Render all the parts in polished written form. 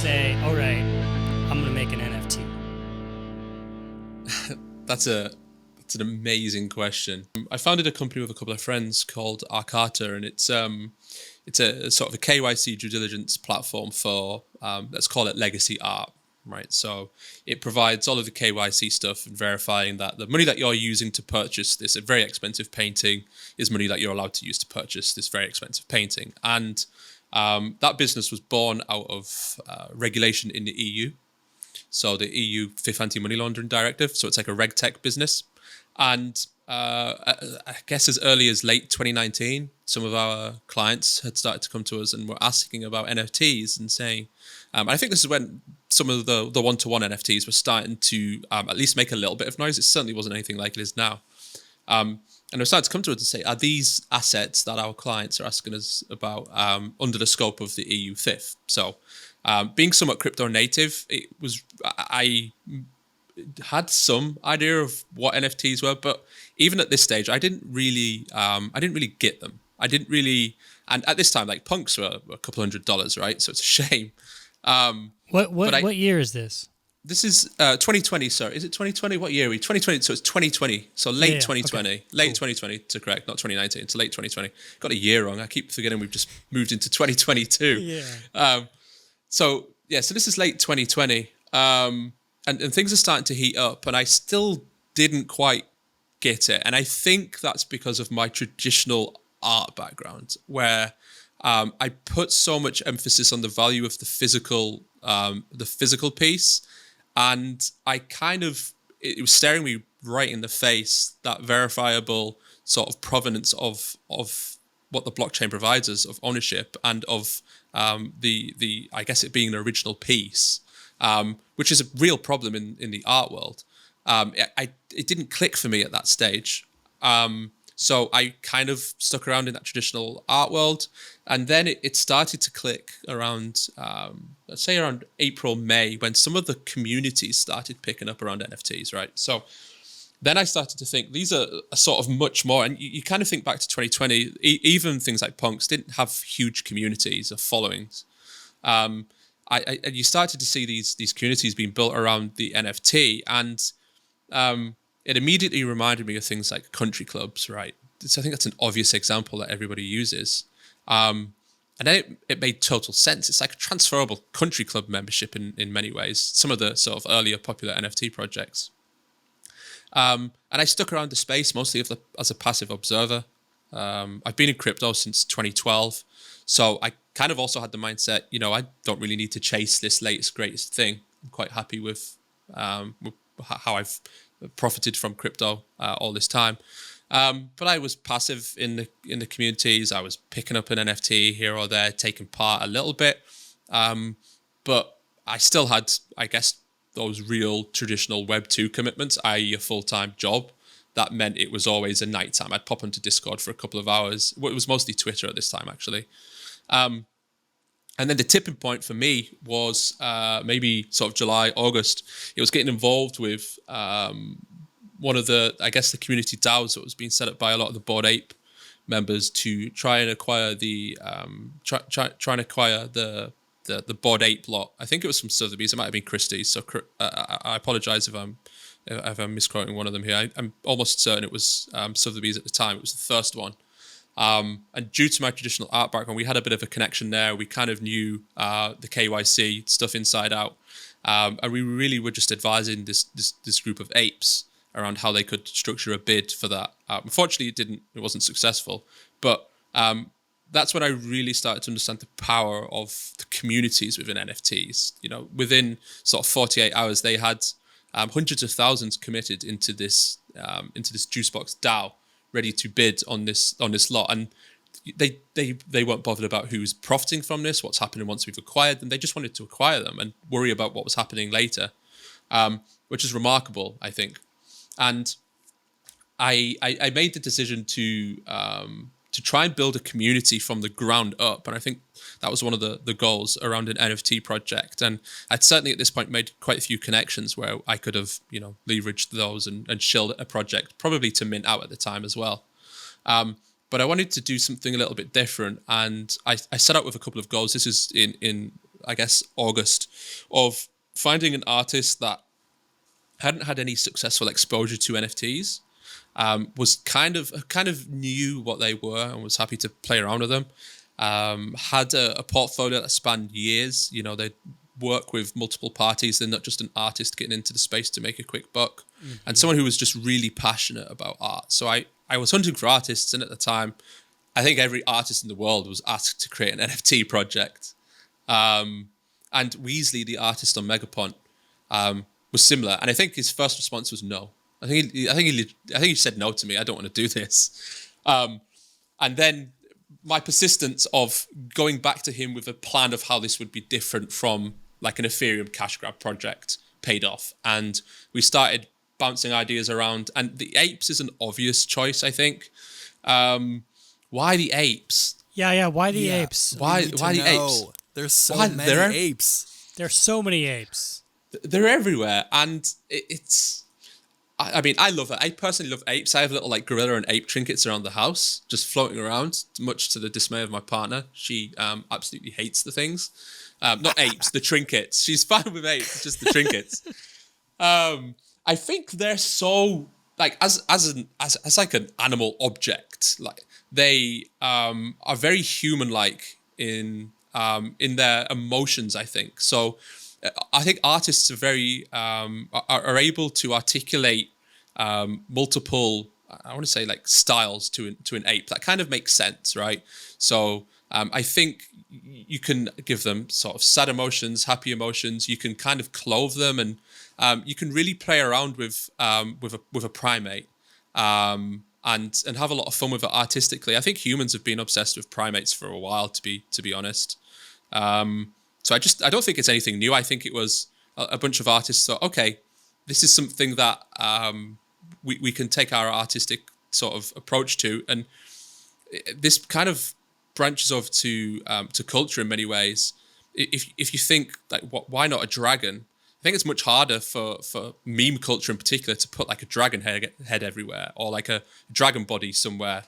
say, all right, I'm going to make an NFT? That's an amazing question. I founded a company with a couple of friends called Arcata, and it's a sort of a KYC due diligence platform for let's call it legacy art, right? So it provides all of the KYC stuff and verifying that the money that you're using to purchase this very expensive painting is money that you're allowed to use to purchase this very expensive painting. And that business was born out of regulation in the EU. So the EU Fifth Anti-Money Laundering Directive. So it's like a RegTech business. And I guess as early as late 2019, some of our clients had started to come to us and were asking about NFTs and saying, I think this is when some of the one-to-one NFTs were starting to at least make a little bit of noise. It certainly wasn't anything like it is now. And they started to come to us and say, are these assets that our clients are asking us about under the scope of the EU FIF? So being somewhat crypto native, I had some idea of what NFTs were, but even at this stage, I didn't really get them. I didn't really, and at this time, like punks were a couple $100, right? So it's a shame. What year is this? This is 2020. Sorry, is it 2020? What year are we? 2020. So it's 2020. So late 2020. Okay. Late 2020 to correct, not 2019. It's late 2020. Got a year wrong. I keep forgetting we've just moved into 2022. Yeah. So this is late 2020. And things are starting to heat up, and I still didn't quite get it. And I think that's because of my traditional art background, where I put so much emphasis on the value of the physical piece, and it was staring me right in the face, that verifiable sort of provenance of what the blockchain provides us, of ownership and of the I guess it being an original piece. Which is a real problem in the art world. It didn't click for me at that stage. So I kind of stuck around in that traditional art world. And then it started to click around, let's say around April, May, when some of the communities started picking up around NFTs, right? So then I started to think these are a sort of much more, and you kind of think back to 2020, even things like punks didn't have huge communities or followings. You started to see these communities being built around the NFT, and it immediately reminded me of things like country clubs, right? So I think that's an obvious example that everybody uses. And then it made total sense. It's like a transferable country club membership in many ways, some of the sort of earlier popular NFT projects. And I stuck around the space mostly as a passive observer. I've been in crypto since 2012. So I kind of also had the mindset, I don't really need to chase this latest, greatest thing. I'm quite happy with how I've profited from crypto all this time. But I was passive in the communities. I was picking up an NFT here or there, taking part a little bit. But I still had, I guess, those real traditional Web2 commitments, i.e. a full-time job. That meant it was always a nighttime. I'd pop onto Discord for a couple of hours. Well, it was mostly Twitter at this time, actually. And then the tipping point for me was maybe sort of July, August. It was getting involved with one of the community DAOs that was being set up by a lot of the Bored Ape members to try and acquire the Bored Ape lot. I think it was from Sotheby's. It might have been Christie's. So I apologize if I'm misquoting one of them here. I'm almost certain it was Sotheby's at the time. It was the first one. And due to my traditional art background, we had a bit of a connection there. We kind of knew the KYC stuff inside out. And we really were just advising this group of apes around how they could structure a bid for that. Unfortunately, it wasn't successful. But that's when I really started to understand the power of the communities within NFTs. Within sort of 48 hours, they had hundreds of thousands committed into this Juicebox DAO, ready to bid on this lot, and they weren't bothered about who's profiting from this, what's happening once we've acquired them. They just wanted to acquire them and worry about what was happening later, which is remarkable, I think. And I made the decision to try and build a community from the ground up, and I think that was one of the goals around an NFT project. And I'd certainly at this point made quite a few connections where I could have, leveraged those and shilled a project, probably to mint out at the time as well. But I wanted to do something a little bit different, and I set out with a couple of goals. This is in I guess, August, of finding an artist that hadn't had any successful exposure to NFTs, was kind of knew what they were and was happy to play around with them. Had a portfolio that spanned years. You know, they'd work with multiple parties. They're not just an artist getting into the space to make a quick buck. Mm-hmm. And someone who was just really passionate about art. So I was hunting for artists, and at the time, I think every artist in the world was asked to create an NFT project. And Weasley, the artist on Megapont, was similar. And I think his first response was no. I think he said no to me. I don't want to do this. And then my persistence of going back to him with a plan of how this would be different from like an Ethereum cash grab project paid off. And we started bouncing ideas around. And the apes is an obvious choice, I think. Why the apes? Yeah. Why the apes? Why the apes? There's so many apes. There's so many apes. They're everywhere, and it's. I mean, I love it. I personally love apes. I have little like gorilla and ape trinkets around the house, just floating around, much to the dismay of my partner. She absolutely hates the things. Not apes, the trinkets. She's fine with apes, just the trinkets. I think they're so like as like an animal object. Like they are very human-like in their emotions. I think so. I think artists are very are able to articulate multiple, I want to say like styles to an ape that kind of makes sense, right? So I think you can give them sort of sad emotions, happy emotions. You can kind of clothe them, and you can really play around with a primate and have a lot of fun with it artistically. I think humans have been obsessed with primates for a while, to be honest. So I don't think it's anything new. I think it was a bunch of artists thought, okay, this is something that we can take our artistic sort of approach to, and this kind of branches off to culture in many ways. If you think like, why not a dragon? I think it's much harder for meme culture in particular to put like a dragon head everywhere, or like a dragon body somewhere.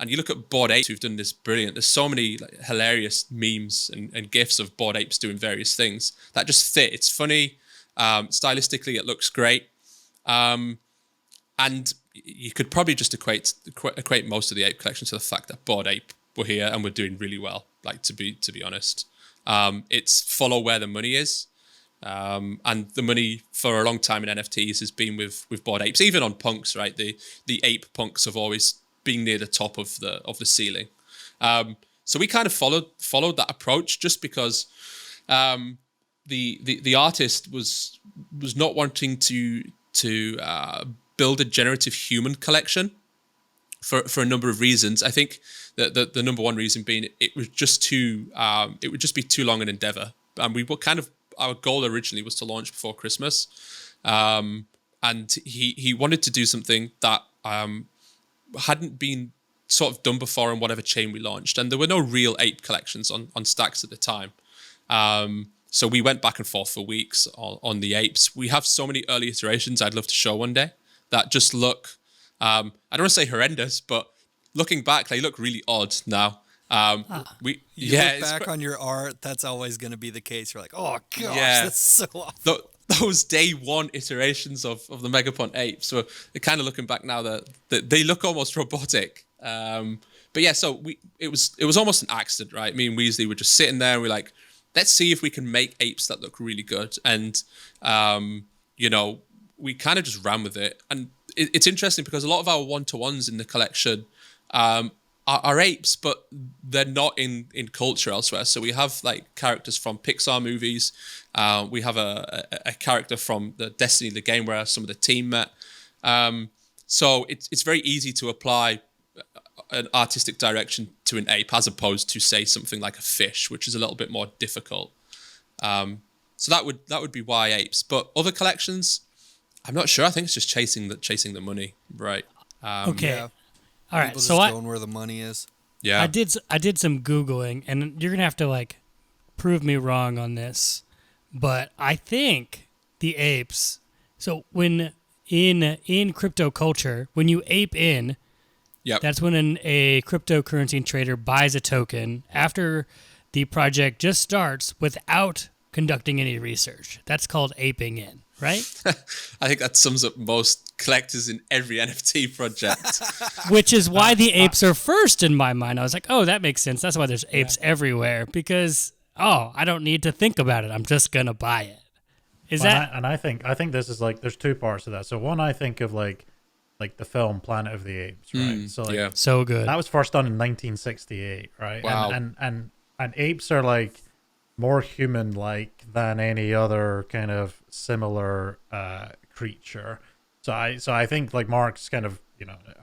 And you look at Bored Apes who've done this brilliant. There's so many like, hilarious memes and GIFs of Bored Apes doing various things that just fit. It's funny. Stylistically, it looks great. And you could probably just equate most of the ape collection to the fact that Bored Ape were here and were doing really well, like to be honest. It's follow where the money is. And the money for a long time in NFTs has been with Bored Apes, even on punks, right? The ape punks have always being near the top of the ceiling. So we kind of followed that approach just because the artist was not wanting to build a generative human collection for a number of reasons. I think that the number one reason being it would just be too long an endeavor. And we were kind of, our goal originally was to launch before Christmas. And he wanted to do something that hadn't been sort of done before in whatever chain we launched, and there were no real ape collections on Stacks at the time. So we went back and forth for weeks on the apes. We have so many early iterations I'd love to show one day that just look, I don't want to say horrendous, but looking back, they look really odd now. You look back on your art, that's always going to be the case. You're like, oh gosh, that's so awful. Those day one iterations of the Megapont apes, so kind of looking back now that they look almost robotic. But yeah, so it was almost an accident, right? Me and Weasley were just sitting there and we're like, let's see if we can make apes that look really good. And we kind of just ran with it. And it's interesting because a lot of our one-to-ones in the collection are apes, but they're not in culture elsewhere. So we have like characters from Pixar movies. We have a character from the Destiny, the game where some of the team met. So it's very easy to apply an artistic direction to an ape as opposed to say something like a fish, which is a little bit more difficult. So that would be why apes. But other collections, I'm not sure. I think it's just chasing the money, right? Okay. Yeah. All right, People so just going where the money is. Yeah, I did some Googling, and you're gonna have to like prove me wrong on this, but I think the apes. So when in crypto culture, when you ape in, yep. That's when a cryptocurrency trader buys a token. After the project just starts without conducting any research. That's called aping in, right? I think that sums up most collectors in every NFT project. Which is why the apes are first in my mind. I was like, oh, that makes sense. That's why there's apes everywhere, because, I don't need to think about it. I'm just going to buy it. I think this is like, there's two parts to that. So one, I think of like the film Planet of the Apes, right? So so good. That was first done in 1968, right? Wow. And apes are like more human-like than any other kind of similar creature. So I think like Mark's kind of,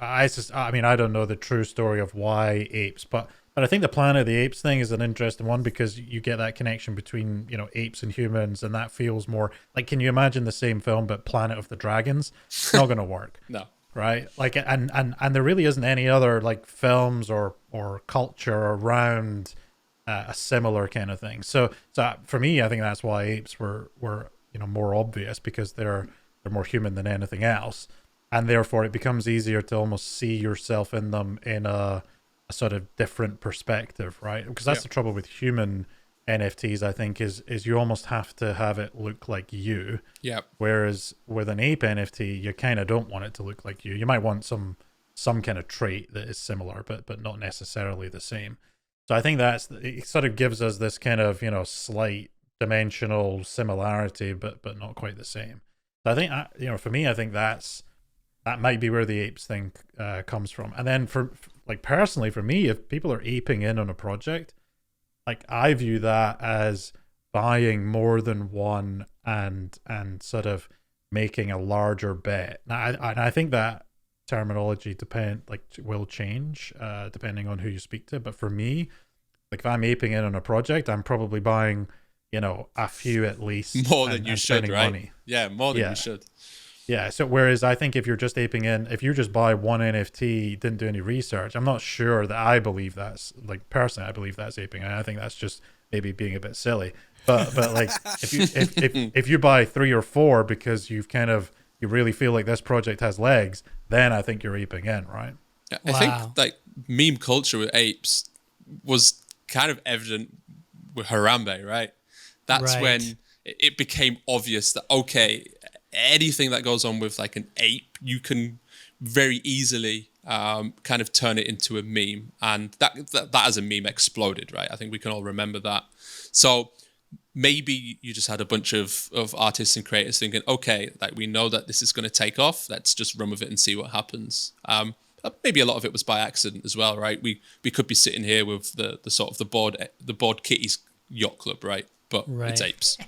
I mean, I don't know the true story of why apes, but I think the Planet of the Apes thing is an interesting one because you get that connection between, apes and humans, and that feels more like, can you imagine the same film but Planet of the Dragons? It's not going to work. No. Right? Like, and there really isn't any other like films or culture around a similar kind of thing. So for me, I think that's why apes were more obvious, because they're more human than anything else, and therefore it becomes easier to almost see yourself in them in a sort of different perspective, right? Because that's the trouble with human NFTs, I think, is you almost have to have it look like you. Yeah. Whereas with an ape NFT, you kind of don't want it to look like you. You might want some kind of trait that is similar, but not necessarily the same. So I think it sort of gives us this kind of, slight dimensional similarity, but not quite the same. So I think, for me, I think that might be where the apes thing comes from. And then for like personally, for me, if people are aping in on a project, like I view that as buying more than one and sort of making a larger bet. Now, I think that terminology will change depending on who you speak to. But for me, like if I'm aping in on a project, I'm probably buying, a few at least. More than you should, right? Money. Yeah, more than you should. Yeah, so whereas I think if you're just aping in, if you just buy one NFT, didn't do any research, I'm not sure that I believe that's, like personally, I believe that's aping. I think that's just maybe being a bit silly. But like if you buy 3 or 4 because you really feel like this project has legs, then I think you're aping in, right? Yeah, I think like meme culture with apes was kind of evident with Harambe, right? That's when it became obvious that, okay, anything that goes on with like an ape, you can very easily kind of turn it into a meme, and that as a meme exploded, right? I think we can all remember that. So maybe you just had a bunch of artists and creators thinking, okay, like we know that this is going to take off, let's just run with it and see what happens. Maybe a lot of it was by accident as well, right? We could be sitting here with the sort of the board kitties yacht club, right? But it's apes.